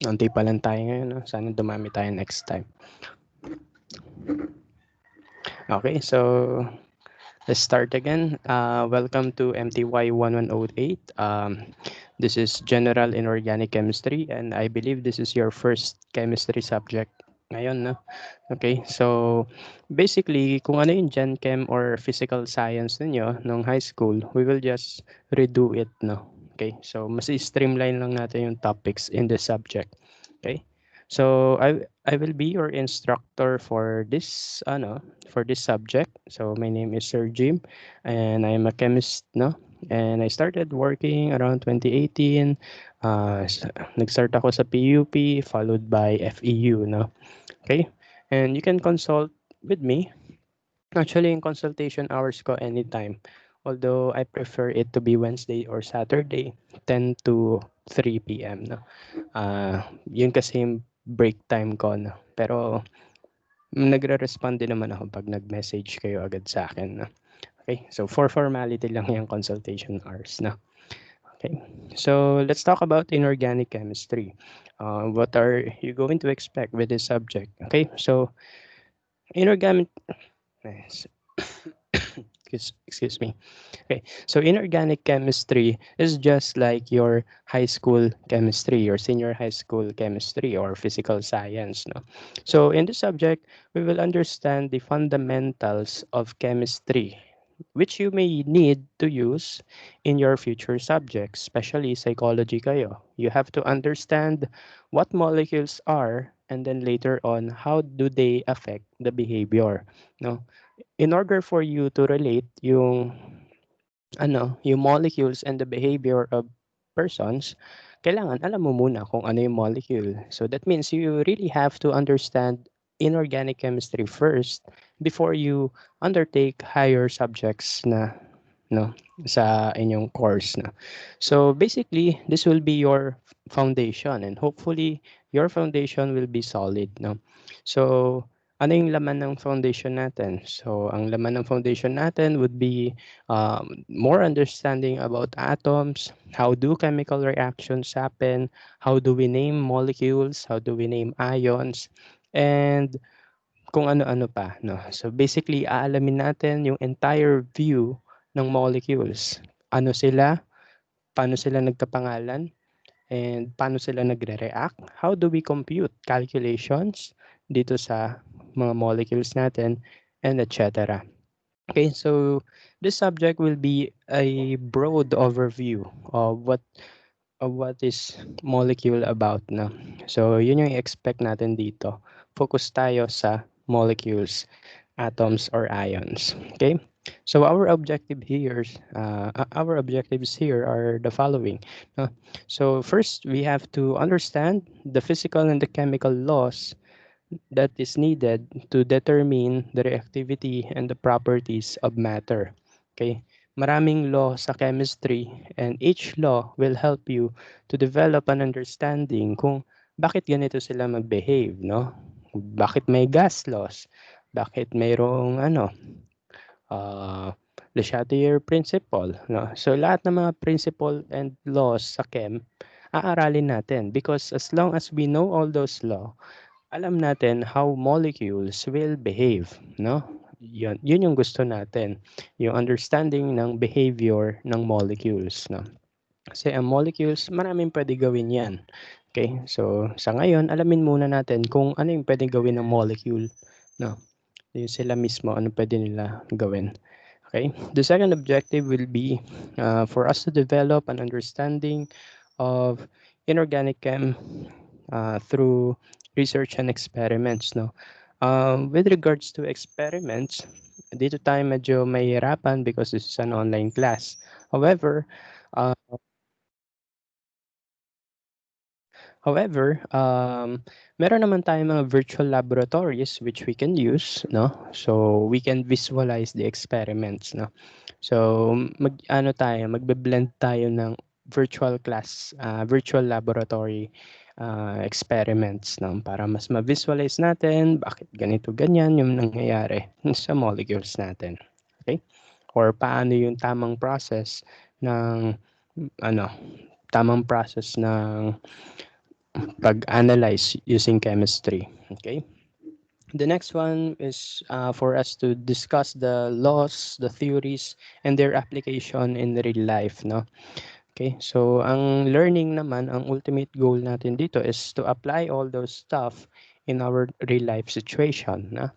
Unti pa lang tayo ngayon, no? Sana dumami tayo next time. Okay, so let's start again. Welcome to MTY1108. This is General Inorganic Chemistry, and I believe this is your first chemistry subject ngayon, no? Okay, so basically, kung ano yung Gen Chem or physical science ninyo nung high school, we will just redo it, no? Okay, so mas streamline lang natin yung topics in this subject. Okay, so I will be your instructor for this subject. So my name is Sir Jim, and I am a chemist, no? And I started working around 2018. Nag-start ako sa PUP, followed by FEU, no? Okay? And you can consult with me. Actually, in consultation hours ko anytime. Although I prefer it to be Wednesday or Saturday, 10 to 3 p.m. No? Yun kasi yung break time ko. No? Pero nagre-respond din naman ako pag nag-message kayo agad sa akin. No? Okay, so for formality lang yung consultation hours. No? Okay, so let's talk about inorganic chemistry. What are you going to expect with this subject? Okay, so inorganic Nice. Excuse me. Okay, so inorganic chemistry is just like your high school chemistry, your senior high school chemistry or physical science. No? So in this subject, we will understand the fundamentals of chemistry, which you may need to use in your future subjects, especially psychology kayo. You have to understand what molecules are and then later on, how do they affect the behavior. No? In order for you to relate yung molecules and the behavior of persons, kailangan alam mo muna kung ano yung molecule. So that means you really have to understand inorganic chemistry first before you undertake higher subjects na no sa inyong course na. So basically, this will be your foundation and hopefully your foundation will be solid, no. So ano yung laman ng foundation natin? So ang laman ng foundation natin would be more understanding about atoms, how do chemical reactions happen, how do we name molecules, how do we name ions, and kung ano-ano pa, no? So basically, aalamin natin yung entire view ng molecules. Ano sila, paano sila nagkapangalan, and paano sila nagre-react. How do we compute calculations dito sa mga molecules natin, and etc. Okay, so this subject will be a broad overview of what is molecule about na. So yun yung expect natin dito. Focus tayo sa molecules, atoms or ions. Okay? So our objectives here are the following. No? So first, we have to understand the physical and the chemical laws that is needed to determine the reactivity and the properties of matter. Okay? Maraming law sa chemistry and each law will help you to develop an understanding kung bakit ganito sila mag-behave, no? Bakit may gas laws? Bakit mayroong uh, Le Chatelier principle, no? So lahat ng mga principle and laws sa chem aaralin natin because as long as we know all those law, alam natin how molecules will behave, no? Yun yung gusto natin, yung understanding ng behavior ng molecules, no? Kasi ang molecules, maraming pwede gawin yan. Okay? So, sa ngayon, alamin muna natin kung ano yung pwedeng gawin ng molecule, no? Yung sila mismo, ano pwede nila gawin. Okay? The second objective will be for us to develop an understanding of inorganic chem through research and experiments, no? With regards to experiments, dito tayo medyo mahihirapan because this is an online class. However, uh, meron naman tayong mga virtual laboratories which we can use, no? So we can visualize the experiments, no? So magbe-blend tayo ng virtual laboratory experiments, no? Para mas ma-visualize natin bakit ganito ganyan yung nangyayari sa molecules natin. Okay? Or paano yung ng ano, tamang process ng pag-analyze using chemistry. Okay. The next one is for us to discuss the laws, the theories, and their application in real life, no? Okay, so ang learning naman, ang ultimate goal natin dito is to apply all those stuff in our real life situation, na?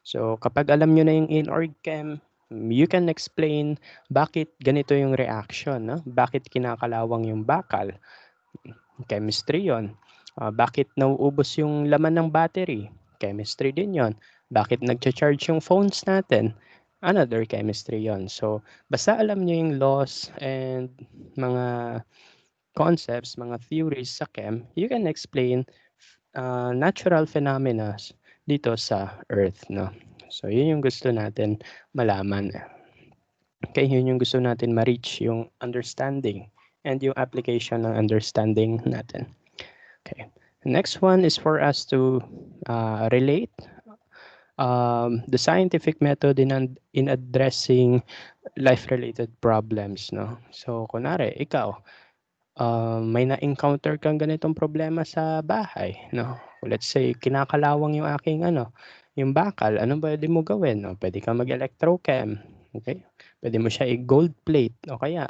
So kapag alam nyo na yung inorg chem, you can explain bakit ganito yung reaction, no? Bakit kinakalawang yung bakal, chemistry yon. Bakit nauubos yung laman ng battery? Chemistry din yon. Bakit nagcha-charge yung phones natin? Another chemistry yon. So, basta alam nyo yung laws and mga concepts, mga theories sa chem, you can explain natural phenomena dito sa Earth, no? So, yun yung gusto natin malaman. Okay, yun yung gusto natin ma-reach, yung understanding and yung application ng understanding natin. Okay. Next one is for us to relate the scientific method in addressing life-related problems, no? So, kunwari, ikaw, may na-encounter kang ganitong problema sa bahay, no? Let's say, kinakalawang yung aking yung bakal, anong pwede mo gawin? No? Pwede ka mag-electrochem, okay? Pwede mo siya i-gold plate o kaya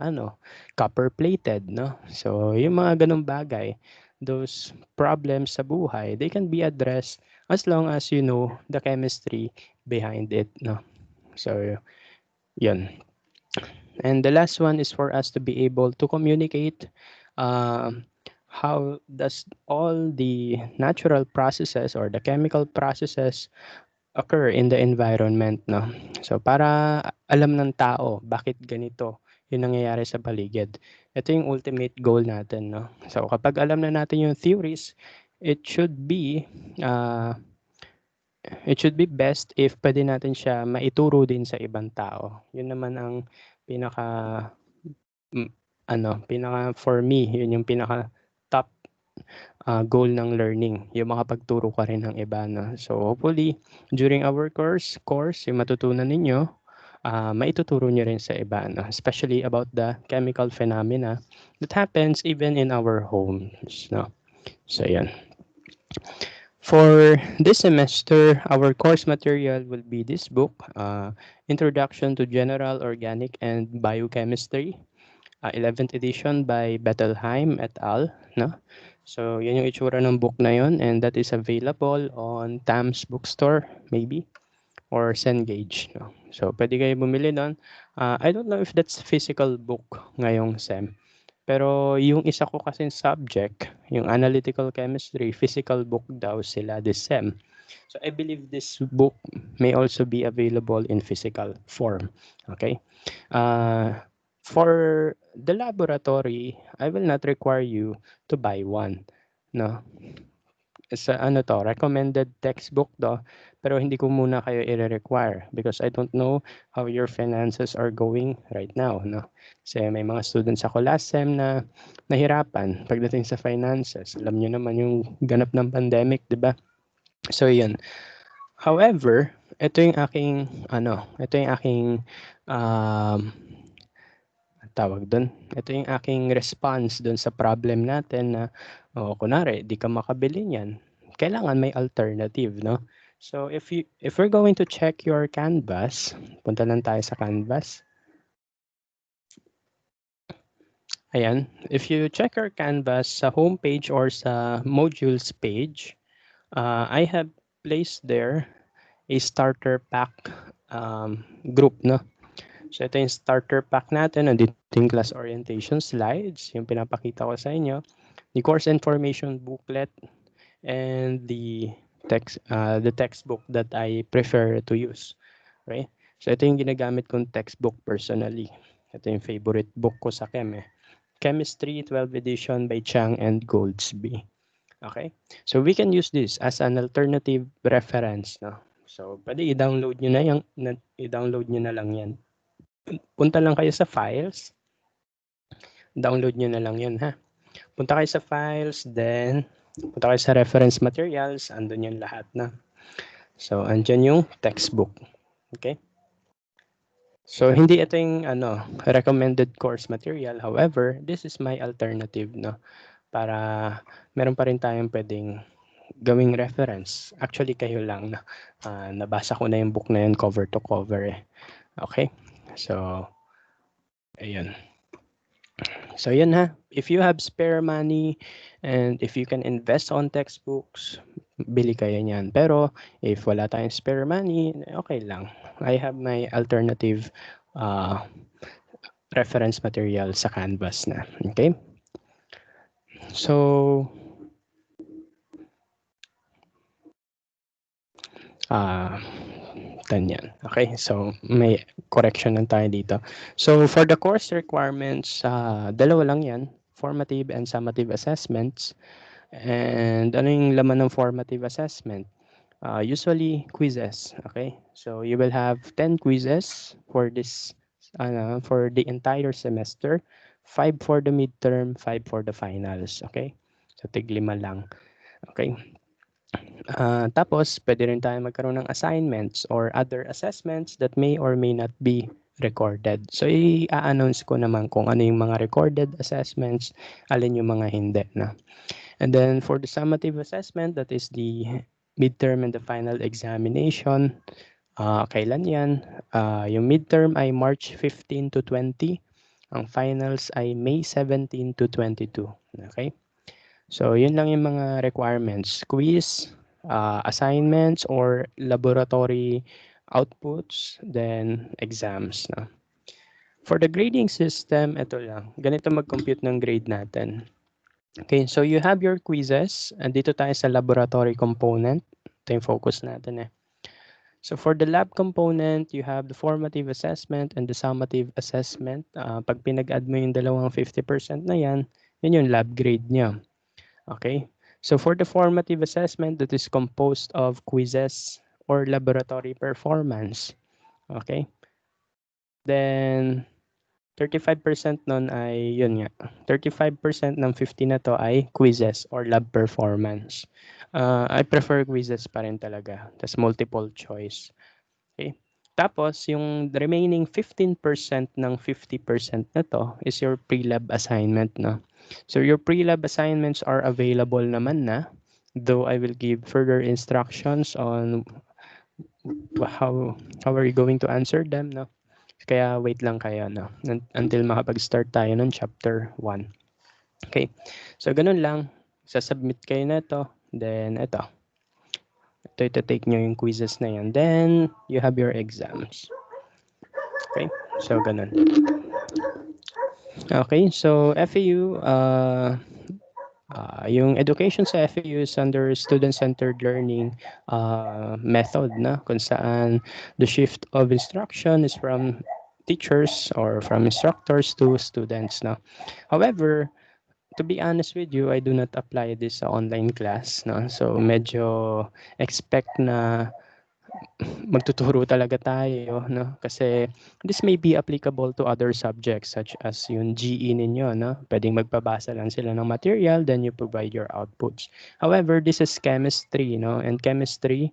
copper plated, no? So, yung mga ganong bagay, those problems sa buhay, they can be addressed as long as you know the chemistry behind it, no? So, yun. And the last one is for us to be able to communicate how does all the natural processes or the chemical processes occur in the environment, no? So para alam ng tao bakit ganito yung nangyayari sa paligid. Ito yung ultimate goal natin, no? So kapag alam na natin yung theories, it should be uh, it should be best if pwede natin siya maituro din sa ibang tao. Yun naman ang pinaka mm, pinaka for me, yun yung pinaka top goal ng learning, yung makapagturo ka rin ng iba, no? So hopefully during our course yung matutunan ninyo, maituturo nyo rin sa iba, no? Especially about the chemical phenomena that happens even in our homes, no? So yan. For this semester, our course material will be this book, Introduction to General Organic and Biochemistry, 11th edition by Bettelheim et al. No? So, yan yung itsura ng book na yun, and that is available on Tam's Bookstore, maybe, or Cengage. No? So, pwede kayo bumili doon. I don't know if that's physical book ngayong SEM. Pero yung isa ko kasing subject, yung analytical chemistry, physical book daw sila this SEM. So I believe this book may also be available in physical form. Okay? For the laboratory, I will not require you to buy one. No? Sa recommended textbook do, pero hindi ko muna kayo i-require because I don't know how your finances are going right now, no? Kasi may mga students ako last sem na nahirapan pagdating sa finances. Alam niyo naman yung ganap ng pandemic, 'di ba? So 'yun. However, ito yung aking um, tawag doon. Ito yung aking response doon sa problem natin na kunwari, di ka makabili niyan. Kailangan may alternative, no? So if we're going to check your Canvas, punta lang tayo sa Canvas. Ayan, if you check our Canvas sa homepage or sa modules page, I have placed there a starter pack group, no? So ito yung starter pack natin. Nandito yung class orientation slides, yung pinapakita ko sa inyo. The course information booklet and the textbook that I prefer to use. Right? So ito yung ginagamit kong textbook personally. Ito yung favorite book ko sa chem eh. Chemistry 12th edition by Chang and Goldsby. Okay? So we can use this as an alternative reference, no? So pwede i-download niyo na i-download niyo na lang 'yan. Punta lang kayo sa files. Download niyo na lang 'yun, ha. Punta kayo sa files, then punta kayo sa reference materials, andun 'yan lahat na. So andyan yung textbook. Okay? So hindi ito yung recommended course material. However, this is my alternative, no. para meron pa rin tayong pwedeng gawing reference. Actually, kayo lang na nabasa ko na yung book na yun cover to cover eh. Okay? So, ayun. So, yun ha. If you have spare money and if you can invest on textbooks, bili kayo niyan. Pero, if wala tayong spare money, okay lang. I have my alternative reference material sa Canvas na. Okay? So, ganyan. Okay, so may correction lang tayo dito. So for the course requirements, dalawa lang yan, formative and summative assessments. And ano yung laman ng formative assessment? Usually quizzes, okay? So you will have 10 quizzes for this, for the entire semester, 5 for the midterm, 5 for the finals, okay? So tig-5 lang, okay? Tapos, pwede rin tayo magkaroon ng assignments or other assessments that may or may not be recorded. So, i-announce ko naman kung ano yung mga recorded assessments, alin yung mga hindi na. And then, for the summative assessment, that is the midterm and the final examination. Kailan yan? Yung midterm ay March 15 to 20. Ang finals ay May 17 to 22. Okay? So, yun lang yung mga requirements. Quiz, assignments, or laboratory outputs, then exams. No? For the grading system, ito lang. Ganito mag-compute ng grade natin. Okay, so you have your quizzes. Dito tayo sa laboratory component. Ito yung focus natin eh. So for the lab component, you have the formative assessment and the summative assessment. Pag pinag-add mo yung dalawang 50% na yan, yun yung lab grade niya. Okay, so for the formative assessment, that is composed of quizzes or laboratory performance. Okay, then 35% nun ay, yun nga, 35% ng 50 na to ay quizzes or lab performance. I prefer quizzes pa rin talaga. That's multiple choice. Okay. Tapos, yung remaining 15% ng 50% na to is your pre-lab assignment, no? So, your pre-lab assignments are available naman na, though I will give further instructions on how are you going to answer them, no? Kaya wait lang kayo, no? Until makapag-start tayo ng chapter 1. Okay. So, ganun lang. Sasubmit kayo na ito. Then, ito. Ito take nyo yung quizzes na yan. Then, you have your exams. Okay, so ganun. Okay, so FAU, yung education sa FAU is under Student-Centered Learning method, na kung saan the shift of instruction is from teachers or from instructors to students. No? However, to be honest with you, I do not apply this sa online class. No? So medyo expect na magtuturo talaga tayo, no? Kasi this may be applicable to other subjects such as yung GE ninyo, no? Pwedeng magpabasa lang sila ng material, then you provide your outputs. However, this is chemistry, no? And chemistry,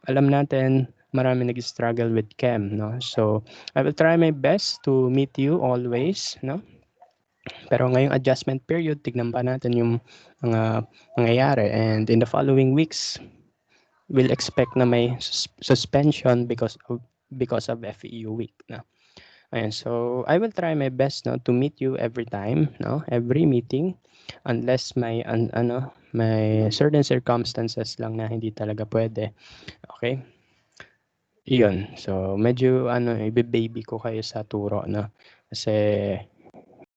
alam natin, marami nag-struggle with chem, no? So, I will try my best to meet you always, no? Pero ngayong adjustment period, tignan pa natin yung mga mangyayari. And in the following weeks, will expect na may suspension because of FEU week, no. Ayan, so I will try my best, no, to meet you every time, no, every meeting, unless may may certain circumstances lang na hindi talaga pwede. Okay, iyon, so medyo ibe-baby ko kayo sa turo, no, kasi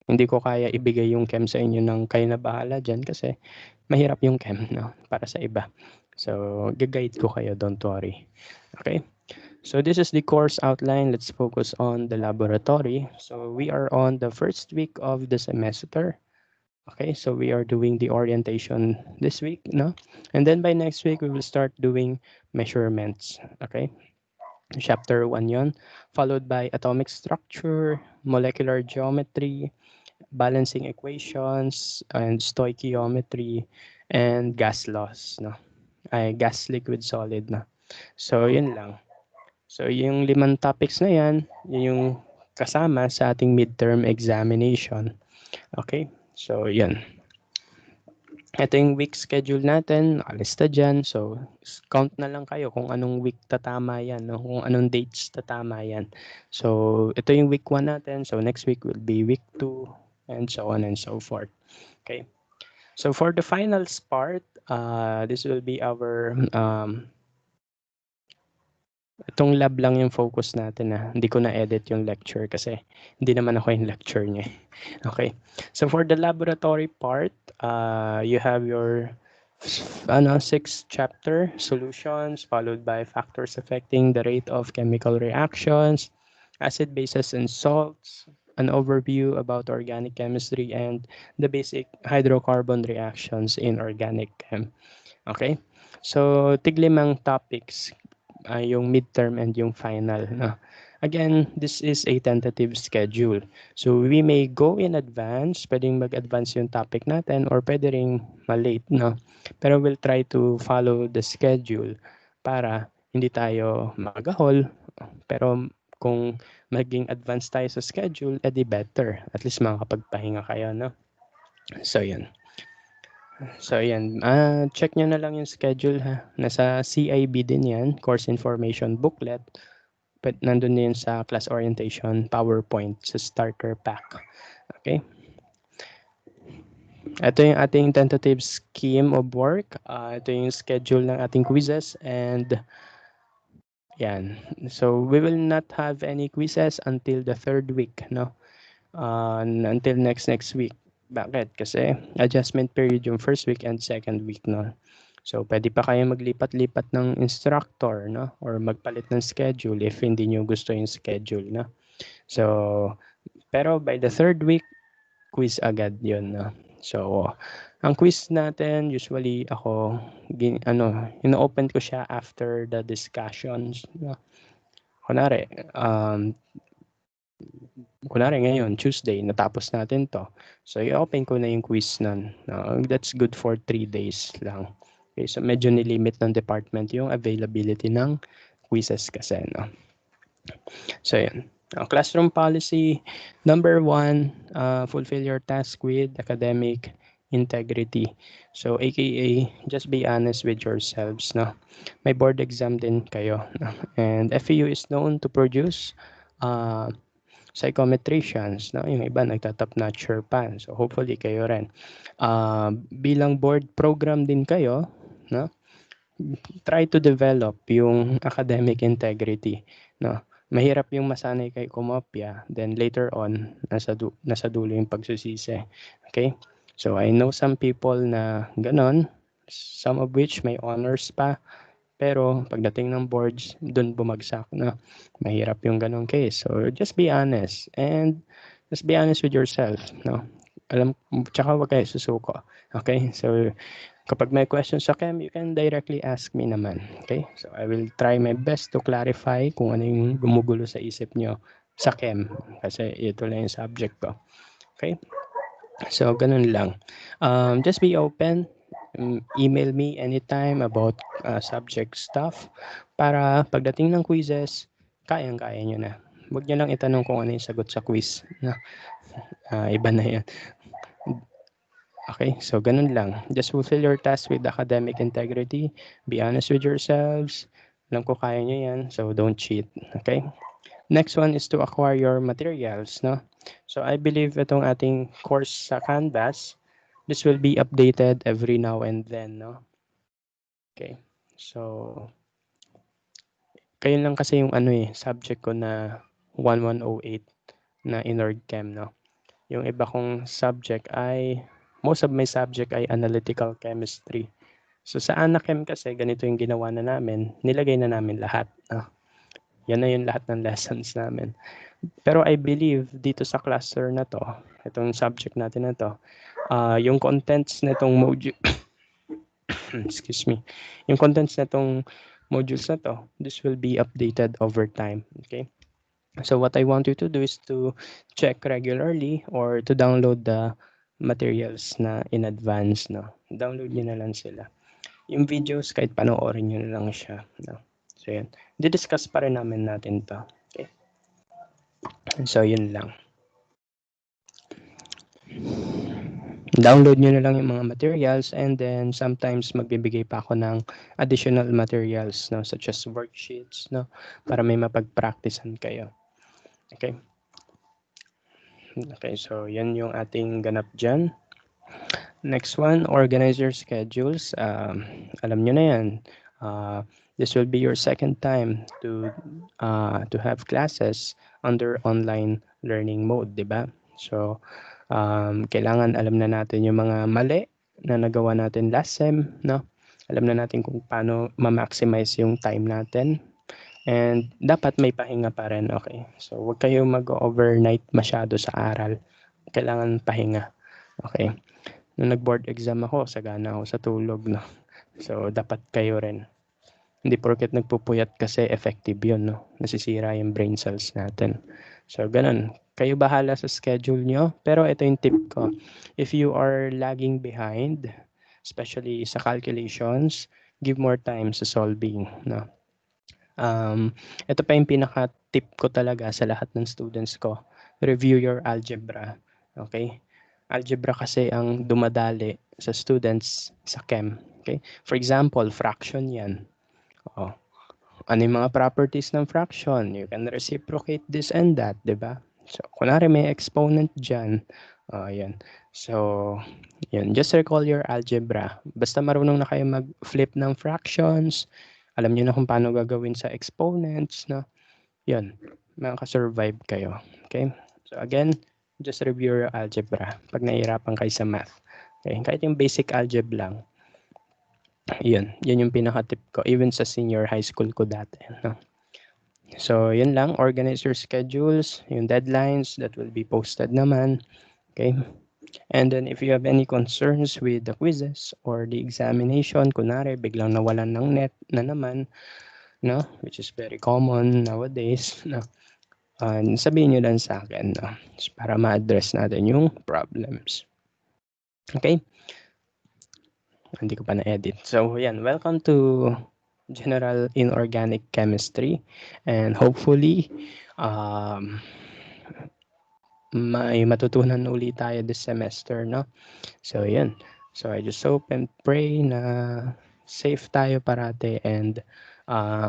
hindi ko kaya ibigay yung chem sa inyo ng kayo na bahala dyan kasi mahirap yung chem, no, para sa iba. So, gag-guide ko kayo, don't worry. Okay? So, this is the course outline. Let's focus on the laboratory. So, we are on the first week of the semester. Okay, so we are doing the orientation this week, no? And then by next week, we will start doing measurements. Okay? Chapter 1 yon, followed by atomic structure, molecular geometry, balancing equations, and stoichiometry, and gas laws, no? Ay gas, liquid, solid na. So, yun lang. So, yung 5 topics na yan, yun yung kasama sa ating midterm examination. Okay? So, yun. Ito yung week schedule natin, nakalista dyan. So, count na lang kayo kung anong week tatama yan, no? Kung anong dates tatama yan. So, ito yung week 1 natin. So, next week will be week 2 and so on and so forth. Okay. So, for the finals part, this will be our itong lab lang yung focus natin na hindi ko na-edit yung lecture kasi hindi naman ako yung lecture niya. Okay. So for the laboratory part, you have your sixth chapter, solutions, followed by factors affecting the rate of chemical reactions, acid bases and salts, an overview about organic chemistry, and the basic hydrocarbon reactions in organic chem. Okay? So, tiglimang topics yung midterm and yung final. No? Again, this is a tentative schedule. So, we may go in advance, pwedeng mag-advance yung topic natin or pwede ring malate. No? Pero we'll try to follow the schedule para hindi tayo magahol. Pero kung maging advance tayo sa schedule, edi better. At least makakapagpahinga kayo. No? So, yun. So, ayan. Check nyo na lang yung schedule ha. Nasa CIB din yan, Course Information Booklet. But nandun din sa class orientation, PowerPoint, sa starter pack. Okay? Ito yung ating tentative scheme of work. Ito yung schedule ng ating quizzes and yan. So, we will not have any quizzes until the third week, no? Until next week. Bakit? Kasi adjustment period yung first week and second week, no? So, pwede pa kayo maglipat-lipat ng instructor, no? Or magpalit ng schedule if hindi nyo gusto yung schedule, no? So, pero by the third week, quiz agad yun, no? So, ang quiz natin, usually ako, ino-open ko siya after the discussions, no? Kunwari, ngayon, Tuesday, natapos natin to. So, i-open ko na yung quiz nun. That's good for 3 days lang. Okay, so medyo nilimit ng department yung availability ng quizzes kasi, no? So, yun. Classroom policy, number 1, fulfill your task with academic integrity. So, aka, just be honest with yourselves, no? May board exam din kayo, no? And FEU is known to produce psychometricians, no? Yung iba nagtatap notcher pa. So, hopefully kayo rin. Bilang board program din kayo, no? Try to develop yung academic integrity, no? Mahirap yung masanay kay kumopya, then later on, nasa dulo yung pagsusisi. Okay? So, I know some people na ganon, some of which may honors pa, pero pagdating ng boards, dun bumagsak na. Mahirap yung ganong case. So, just be honest. And just be honest with yourself, no? Tsaka wag kayo susuko. Okay? So, kapag may questions sa chem, you can directly ask me naman. Okay? So, I will try my best to clarify kung ano yung gumugulo sa isip nyo sa chem. Kasi ito lang yung subject ko. Okay? So, ganun lang. Just be open. Email me anytime about subject stuff para pagdating ng quizzes, kayang-kaya nyo na. Huwag nyo lang itanong kung ano yung sagot sa quiz. No? Iba na yan. Okay, so ganun lang. Just fulfill your task with academic integrity. Be honest with yourselves. Alam ko kaya nyo yan, so don't cheat. Okay? Next one is to acquire your materials. No? So I believe itong ating course sa Canvas, this will be updated every now and then. No? Okay, so kayo lang kasi yung subject ko na 1108 na Inorg Chem. No? Yung iba kong subject ay, most of my subject ay analytical chemistry. So sa Anachem kasi, ganito yung ginawa na namin, nilagay na namin lahat. Yan na yung lahat ng lessons namin. Pero I believe dito sa cluster na to, itong subject natin na to, yung contents na itong module, excuse me, yung contents na itong modules na to, this will be updated over time. Okay? So what I want you to do is to check regularly or to download the materials na in advance. No? Download nyo na lang sila. Yung videos, kahit panoorin nyo na lang siya. No? So, yun. Didiscuss pa rin natin to. Okay? So, yun lang. Download nyo na lang yung mga materials, and then sometimes magbibigay pa ako ng additional materials, no, such as worksheets, no, para may mapag-practicean kayo. Okay? Okay, so yan yung ating ganap dyan. Next one, organize your schedules. Alam nyo na yan. Uh, this will be your second time to have classes under online learning mode, di ba? So, kailangan alam na natin yung mga mali na nagawa natin last sem, no? Alam na natin kung paano ma-maximize yung time natin. And dapat may pahinga pa rin, okay? So, huwag kayo mag-overnight masyado sa aral. Kailangan pahinga, okay? Nung nag-board exam ako, sagana ako sa tulog, no? So, dapat kayo rin. Hindi porket nagpupuyat kasi effective yun, no? Nasisira yung brain cells natin. So, ganun. Kayo bahala sa schedule nyo. Pero ito yung tip ko. If you are lagging behind, especially sa calculations, give more time sa solving, no? Ito pa yung pinaka-tip ko talaga sa lahat ng students ko. Review your algebra. Okay? Algebra kasi ang dumadali sa students sa chem. Okay? For example, fraction yan. Oh, ano yung mga properties ng fraction? You can reciprocate this and that, di ba? So, kunwari may exponent dyan. Yan. So, yun. Just recall your algebra. Basta marunong na kayo mag-flip ng fractions, alam niyo na kung paano gagawin sa exponents, no? Yun. Makaka-survive kayo. Okay? So, again, just review your algebra pag nahihirapan kayo sa math. Okay? Kahit yung basic algebra lang, yun yung pinaka-tip ko even sa senior high school ko dati, no? So yun lang, organize your schedules, yung deadlines that will be posted naman, okay? And then if you have any concerns with the quizzes or the examination, kunwari biglang nawalan ng net na naman, no, which is very common nowadays, no, sabihin nyo lang sa akin, no, para ma-address natin yung problems. Okay? Hindi ko pa na-edit. So, yan. Welcome to General Inorganic Chemistry. And hopefully, may matutunan ulit tayo this semester, no? So, yan. So, I just hope and pray na safe tayo parate and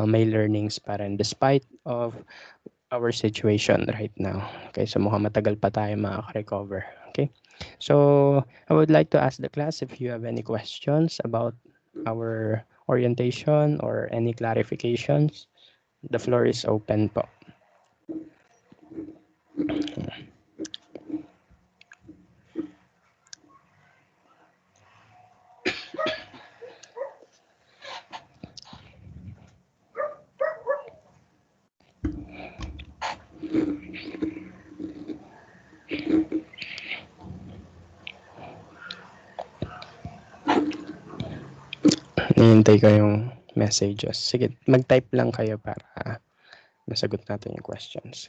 may learnings pa rin despite of our situation right now. Okay, so mukhang matagal pa tayo makaka-recover. Okay? So, I would like to ask the class if you have any questions about our orientation or any clarifications. The floor is open po. Nihintay ko yung messages. Sige, mag-type lang kayo para masagot natin yung questions.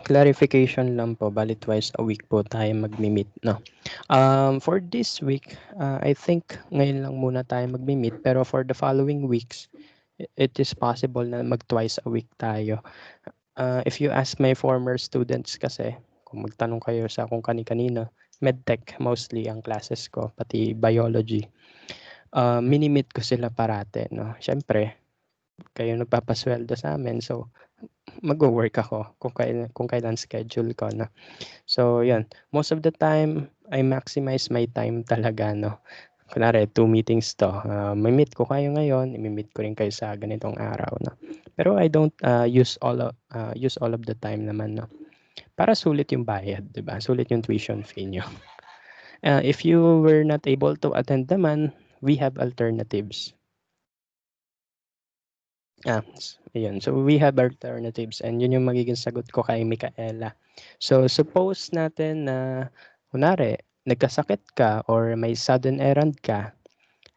Clarification lang po, bali twice a week po tayo mag-meet, no? For this week, I think ngayon lang muna tayo mag-meet, pero for the following weeks, it is possible na mag-twice a week tayo. If you ask my former students kasi, kung magtanong kayo sa kung kani-kanina, medtech mostly ang classes ko, pati biology. Minimit ko sila parate, no? Siyempre, kayo nagpapasweldo sa amin, so mag-work ako kung kailan schedule ko, no? So, yun. Most of the time, I maximize my time talaga, no? Kunwari, 2 meetings to. May meet ko kayo ngayon, i-meet ko rin kayo sa ganitong araw, no? Pero I don't use all of the time naman, no? Para sulit yung bayad, di ba? Sulit yung tuition fee nyo. If you were not able to attend naman, we have alternatives. Ayun. So, we have alternatives and yun yung magiging sagot ko kay Micaela. So, suppose natin na, kunwari, nagkasakit ka or may sudden errand ka,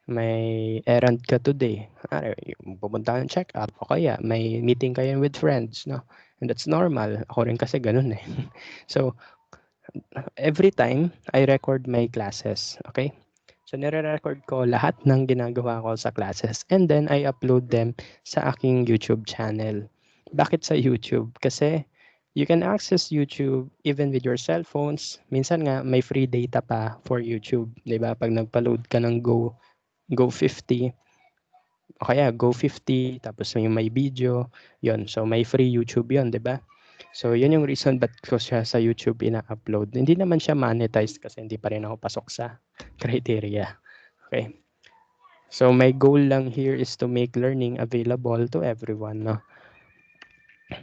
may errand ka today, kunwari, pupunta ng check-up o kaya may meeting kayo with friends, no? And that's normal. Ako rin kasi ganun eh. So, every time, I record my classes, okay? So, nire-record ko lahat ng ginagawa ko sa classes and then I upload them sa aking YouTube channel. Bakit sa YouTube? Kasi You can access YouTube even with your cell phones. Minsan nga may free data pa for YouTube, 'di ba? Pag nagpa-load ka ng Go 50 o kaya Go 50 tapos may video, 'yon. So may free YouTube 'yon, 'di ba? So 'yun yung reason ba't ko siya sa YouTube ina-upload. Hindi naman siya monetized kasi hindi pa rin ako pasok sa criteria. Okay. So my goal lang here is to make learning available to everyone, no?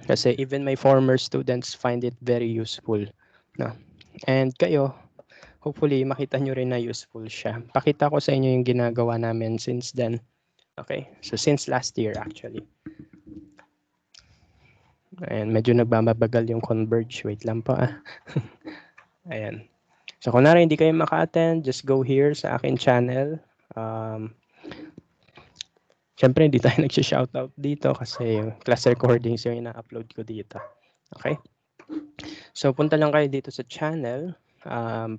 Kasi even my former students find it very useful, no? And kayo, hopefully makita nyo rin na useful siya. Pakita ko sa inyo yung ginagawa namin since then. Okay? So since last year actually. Ayan, medyo nagbabagal yung converge. Wait lang po ah. Ayan. So kunwari hindi kayo maka-attend, just go here sa akin channel. Siyempre hindi tayo nag-shoutout dito kasi yung class recordings yung ina-upload ko dito. Okay? So punta lang kayo dito sa channel,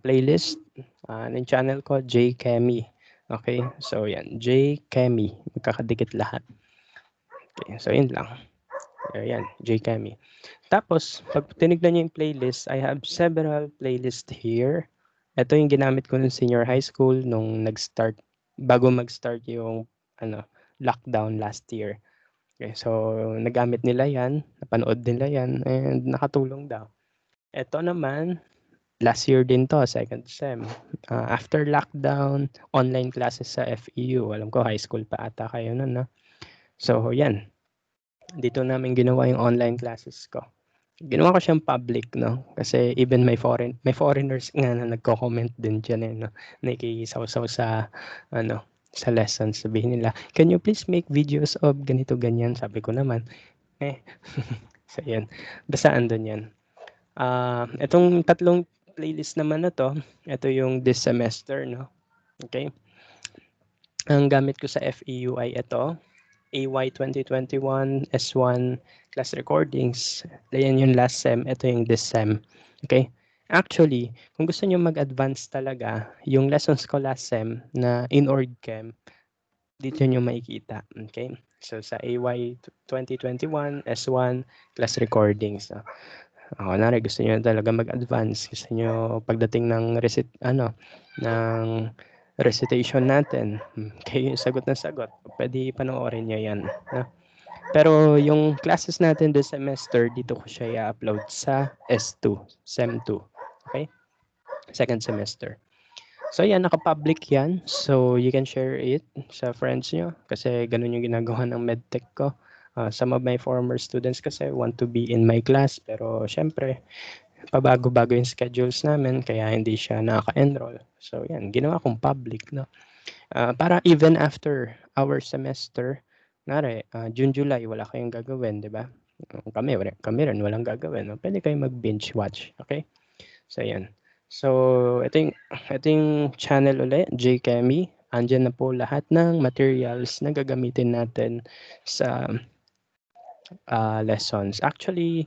playlist, yung channel ko, J Chemi. Okay? So yan, J Chemi. Magkakadikit lahat. Okay, so yun lang. Ayan, J Chemi. Tapos, pag tinignan niyo yung playlist, I have several playlists here. Ito yung ginamit ko nung senior high school nung nag-start, bago mag-start yung ano, lockdown last year. Okay, so nagamit nila yan, napanood nila yan, and nakatulong daw. Ito naman, last year din to, second sem. After lockdown, online classes sa FEU. Alam ko, high school pa ata kayo nun, no? So, yan. Dito namin ginawa yung online classes ko. Ginawa ko siyang public, no? Kasi even may foreigners nga na nagko-comment din diyan eh, no? Nakikisaw-saw sa ano, sa lessons. Sabihin nila, "Can you please make videos of ganito ganyan?" Sabi ko naman, eh. So yan. Basta andun 'yan. Itong tatlong playlist naman na 'to, ito yung this semester, no? Okay. Ang gamit ko sa FEU ay ito, AY 2021 S1 class recordings. Ayan yung last sem, ito yung this sem. Okay? Actually, kung gusto niyo mag-advance talaga, yung lessons ko last sem na Inorg Chem, dito niyo makikita. Okay? So sa AY 2021 S1 class recordings. Kunwari gusto niyo talaga mag-advance, gusto niyo pagdating ng ng recitation natin, kayo yung sagot na sagot, puwede panoorin niyo 'yan, 'no. Pero yung classes natin this semester, dito ko siya i-upload sa S2, Sem 2, okay? Second semester. So yan, naka-public yan. So you can share it sa friends niyo kasi gano'n yung ginagawa ng medtech ko. Some of my former students kasi want to be in my class pero siyempre pabago-bago yung schedules namin kaya hindi siya nakaka-enroll. So yan, ginawa kong public, 'no. Para even after our semester, kunwari, June, July wala kayong gagawin, 'di ba? Kami rin walang gagawin, 'no, puwede kayong mag-binge watch, okay? So yan. So ito yung channel ulit, Jchemy. Andiyan na po lahat ng materials na gagamitin natin sa lessons. Actually,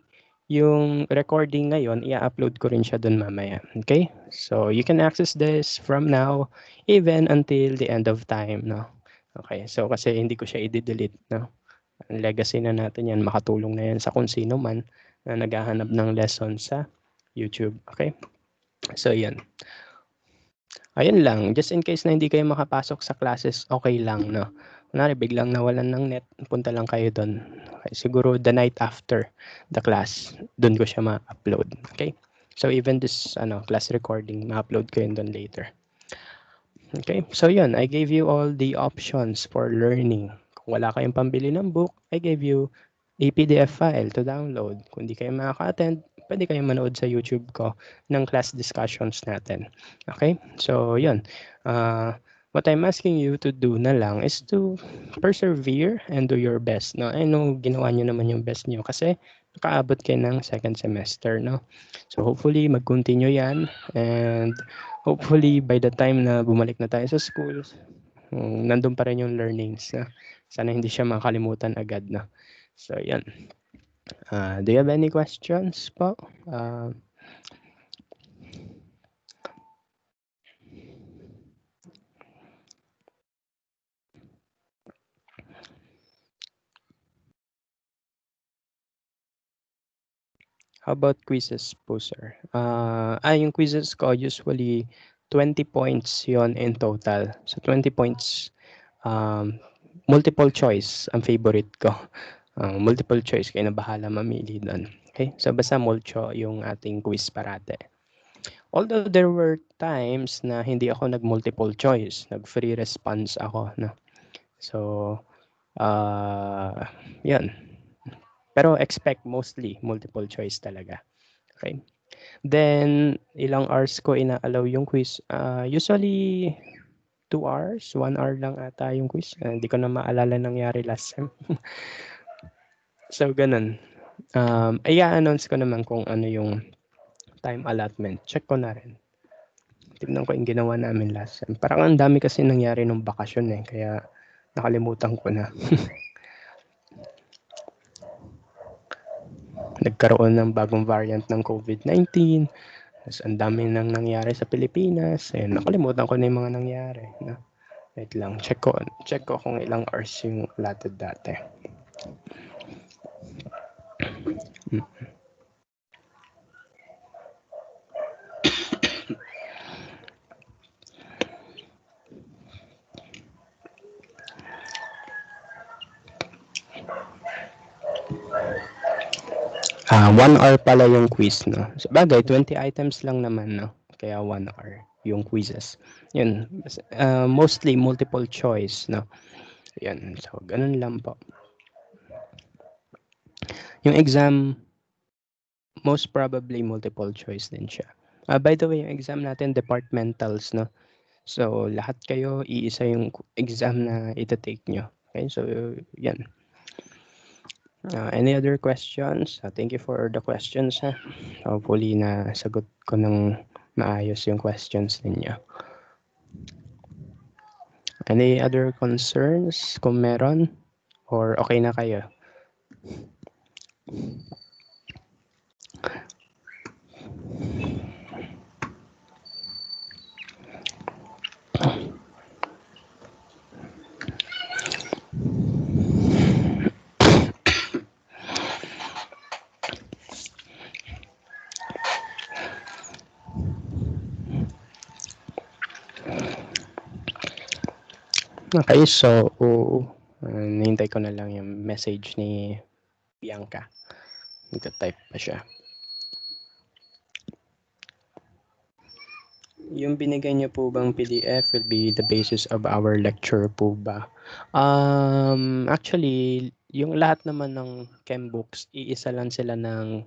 yung recording ngayon, i-upload ko rin siya dun mamaya. Okay? So, you can access this from now even until the end of time, no? Okay, so kasi hindi ko siya i-delete, no? Ang legacy na natin yan, makatulong na yan sa kung sino man na naghahanap ng lesson sa YouTube. Okay? So, yan. Ayun lang, just in case na hindi kayo makapasok sa classes, okay lang, no? Kunwari biglang nawalan ng net, punta lang kayo dun. Okay, siguro the night after the class, dun ko siya ma-upload. Okay? So even this class recording, ma-upload ko yun dun later. Okay? So yun, I gave you all the options for learning. Kung wala kayong pambili ng book, I gave you a PDF file to download. Kung di kayo makaka-attend, pwede kayong manood sa YouTube ko ng class discussions natin. Okay? So, yun. What I'm asking you to do na lang is to persevere and do your best. No? I know, ginawa nyo naman yung best nyo kasi nakaabot kayo ng second semester. No? So, hopefully, mag-continue yan. And hopefully, by the time na bumalik na tayo sa school, nandun pa rin yung learnings. Sana hindi siya makalimutan agad. No? So, yan. Do you have any questions po? How about quizzes po, sir? Yung quizzes ko usually 20 points yon in total. So 20 points, um, multiple choice ang favorite ko. Multiple choice, kayo na bahala mamili doon. Okay? So basta mulcho yung ating quiz parate. Although there were times na hindi ako nag-multiple choice, nag-free response ako. No? So, yan. Pero expect mostly multiple choice talaga. Okay? Then, ilang hours ko ina-allow yung quiz? Usually, 2 hours, 1 hour lang ata yung quiz. Hindi ko na maalala nangyari last time. So, ganun. I-announce ko naman kung ano yung time allotment. Check ko na rin. Tignan ko yung ginawa namin last time. Parang ang dami kasi nangyari nung bakasyon eh. Kaya nakalimutan ko na. Nagkaroon ng bagong variant ng COVID-19. Tapos ang dami nang nangyari sa Pilipinas. Eh, nakalimutan ko na yung mga nangyari. No? Wait lang. Check ko kung ilang hours yung allotted dati. One hour pala yung quiz, no? Sabagay, 20 items lang naman, no? Kaya 1 hour yung quizzes. Yun. Mostly multiple choice, no? Yan. So, ganun lang po. Yung exam, most probably multiple choice din siya. By the way, yung exam natin, departmentals, no? So, lahat kayo, iisa yung exam na ita-take nyo. Okay, so, yan. Any other questions? Thank you for the questions. Ha? Hopefully na sagot ko ng maayos yung questions ninyo. Any other concerns kung meron? Or okay na kayo? Okay, so nihintay ko na lang yung message ni Bianca. Nagka-type pa siya. Yung binigay niyo po bang PDF will be the basis of our lecture po ba? Actually, yung lahat naman ng chem books, iisa lang sila ng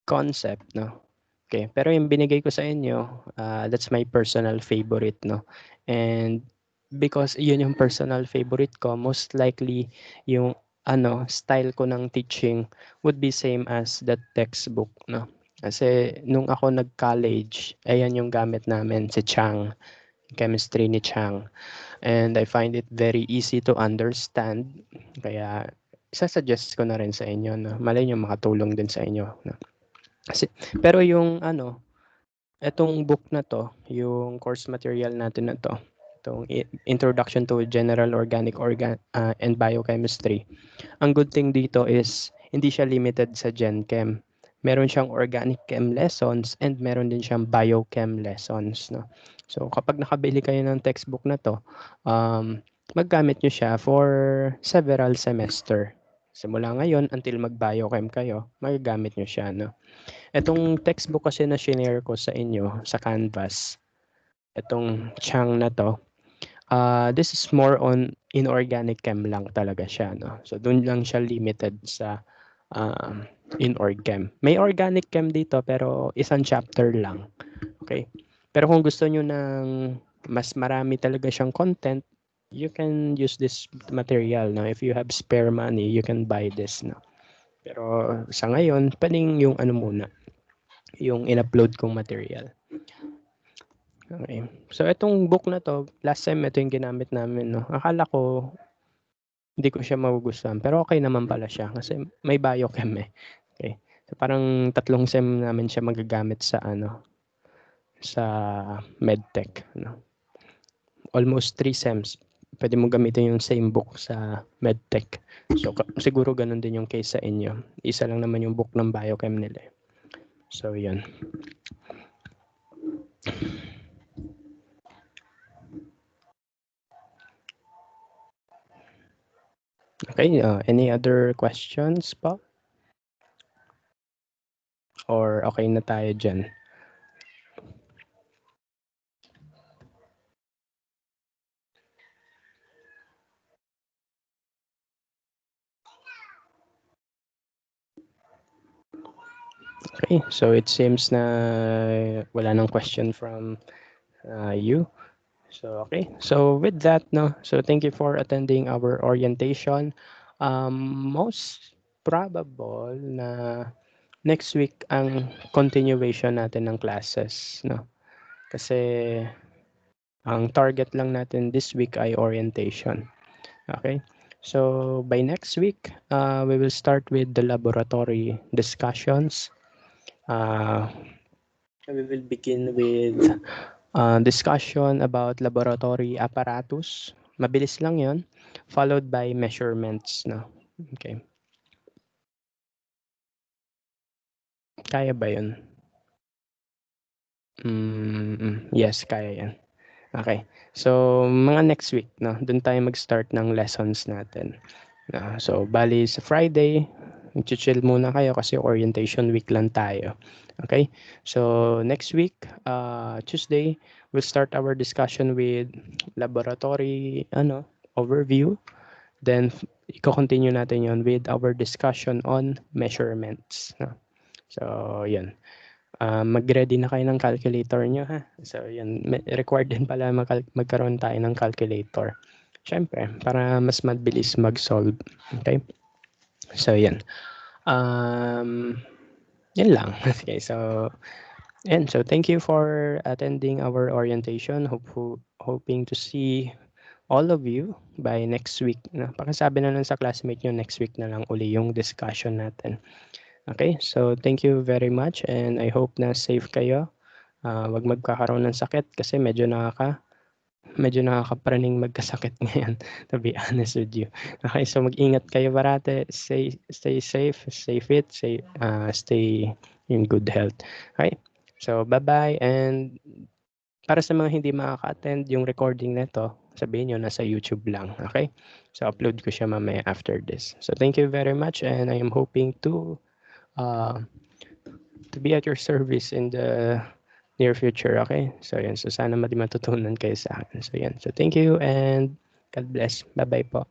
concept, no? Okay, pero yung binigay ko sa inyo, that's my personal favorite, no? And because yun yung personal favorite ko, most likely yung style ko ng teaching would be same as the textbook, no? Kasi nung ako nag-college, ayan yung gamit namin, si Chang, chemistry ni Chang. And I find it very easy to understand. Kaya isa-suggest ko na rin sa inyo, no? Malay nyo makatulong din sa inyo, no? Kasi, pero yung etong book na to, yung course material natin na to, itong Introduction to General Organic and Biochemistry. Ang good thing dito is hindi siya limited sa Gen Chem. Meron siyang organic chem lessons and meron din siyang biochem lessons, no. So kapag nakabili kayo ng textbook na to, maggamit nyo siya for several semester. Simula ngayon until mag-biochem kayo, magagamit nyo siya, no. Etong textbook kasi na shinare ko sa inyo sa Canvas, etong Chang na to, this is more on inorganic chem lang talaga siya, no? So, dun lang siya limited sa inorg chem. May organic chem dito pero isang chapter lang. Okay? Pero kung gusto nyo ng mas marami talaga siyang content, you can use this material, no? If you have spare money, you can buy this, no? Pero sa ngayon, pwedeng yung muna, yung in-upload kong material. Okay. So, itong book na to, last time ito yung ginamit namin, no? Akala ko, hindi ko siya magugustuhan. Pero okay naman pala siya kasi may biochem eh. Okay. So, parang 3 sem namin siya magagamit sa sa medtech, no? Almost 3 sems. Pwede mo gamitin yung same book sa medtech. So, siguro ganun din yung case sa inyo. Isa lang naman yung book ng biochem nila. So, yun. Okay, any other questions pa? Or okay na tayo dyan? Okay, so it seems na wala nang question from you. So, okay. So, with that, no, so thank you for attending our orientation. Most probable na next week ang continuation natin ng classes, no? Kasi ang target lang natin this week ay orientation. Okay? So, by next week, we will start with the laboratory discussions. Uh, we will begin with discussion about laboratory apparatus. Mabilis lang yon, followed by measurements. No? Okay. Kaya ba yun? Yes, kaya yan. Okay. So, mga next week, no, doon tayo mag-start ng lessons natin. So, bali sa Friday, chill muna kayo kasi orientation week lang tayo. Okay? So, next week, Tuesday, we'll start our discussion with laboratory overview. Then, i-continue natin yon with our discussion on measurements. No? So, yan. Mag-ready na kayo ng calculator nyo, ha? So, yan. Required din pala magkaroon tayo ng calculator. Siyempre, para mas mabilis mag-solve. Okay? So, yan. Yan lang. Okay, so, and so thank you for attending our orientation. Hoping to see all of you by next week. No? Pakisabi na lang sa classmate nyo, next week na lang uli yung discussion natin. Okay, so thank you very much and I hope na safe kayo. Wag magkakaroon ng sakit kasi medyo nakakapraning magkasakit ngayon, to be honest with you. Okay, so mag-ingat kayo parate, stay safe, stay fit, stay in good health. Okay, so bye-bye, and para sa mga hindi makaka-attend yung recording nito, sabihin nyo nasa YouTube lang, okay? So upload ko siya mamaya after this. So thank you very much and I am hoping uh, to be at your service in the near future, okay? So, yan. So, sana matutunan kayo sa akin. So, yan. So, thank you and God bless. Bye-bye po.